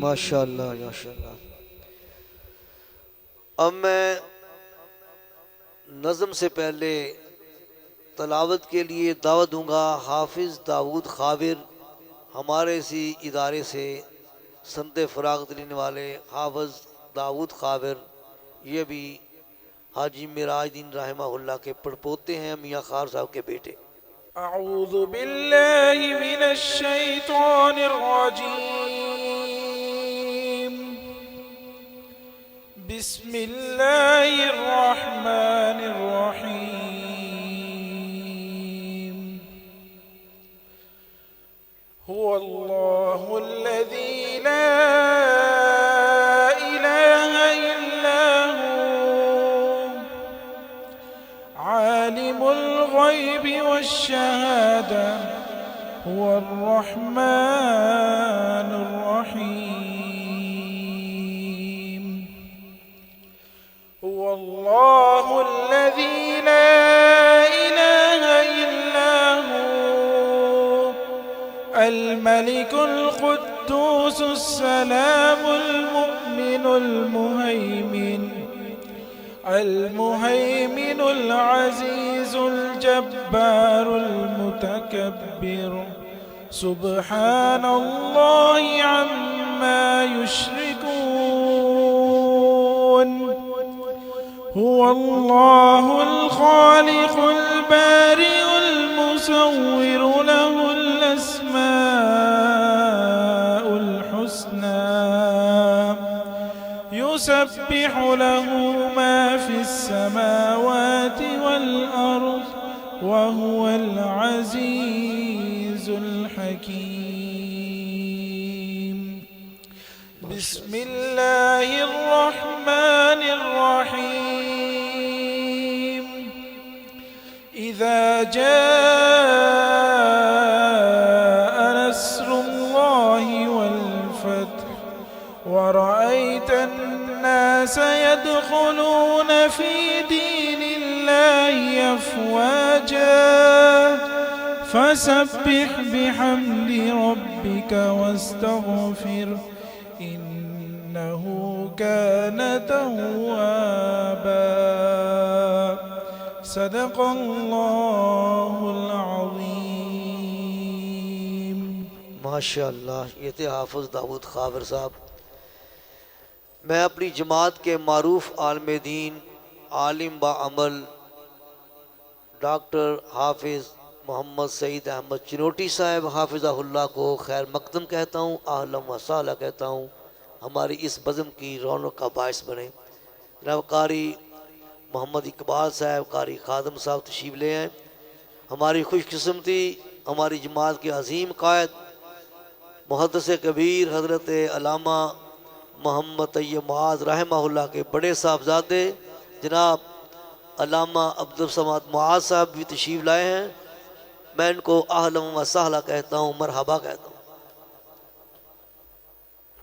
माशाअल्लाह माशाअल्लाह। अब मैं नज़म से पहले तलावत के लिए दावत दूंगा हाफिज़ दाऊद खाविर, हमारे इसी इदारे से संत फ़राग़त लेने वाले हाफिज़ दाऊद खाविर, ये भी हाजी मिराजुद्दीन रहमहुल्लाह के पड़पोते हैं, मियाँ खार साहब के बेटे। अऊज़ु बिल्लाहि मिनश शैतानिर रजीम। बिस्मिल्लाहिर रहमानिर रहीम। हुवल्लाहुल्लज़ी ला इलाहा इल्ला हु आलिमुल गैबि वश्शहादा हुवर रहमानुर रहीम। हुवल्लाहुल्लज़ी ला इलाहा इल्ला हु अल मलिकुल कुद्दूसुस सलामुल मुमिनुल मुहैमिन المهيمن العزيز الجبار المتكبر سبحان الله عما يشركون. هو الله الخالق البارئ المصور له الأسماء الحسنى يسبح له ما في السماوات والأرض وهو العزيز الحكيم. بسم الله الرحمن الرحيم. إذا جاء نصر الله والفتح ورأيت الناس يدخلون في دين الله أفواجا فسبح بحمد ربك واستغفر إنه كان توابا. صدق الله العظيم. माशाअल्लाह, ये थे हाफिज़ दाऊद खाविर साहब। मैं अपनी जमात के मारूफ आलिम दीन, आलिम बा अमल डॉक्टर हाफिज़ मोहम्मद सईद अहमद चिनोटी साहब हाफिज़हुल्लाह को खैर मकदम कहता हूँ, आहलन व सहला कहता हूँ। हमारी इस बज़म की रौनक का बायस बने। जनाब कारी मोहम्मद इकबाल साहब, कारी खादम साहब तशरीफ़ ले आए। हमारी खुशकिस्मती हमारी जमात के अज़ीम कायद मुहद्दिस कबीर हज़रत अल्लामा मोहम्मद तैयब मुआज़ रहमहुल्लाह के बड़े साहबजादे जनाब अल्लामा अब्दुल समाद मुआज़ साहब भी तशरीफ़ लाए हैं। मैं इनको आहलन व सहला कहता हूँ, मरहबा कहता हूँ।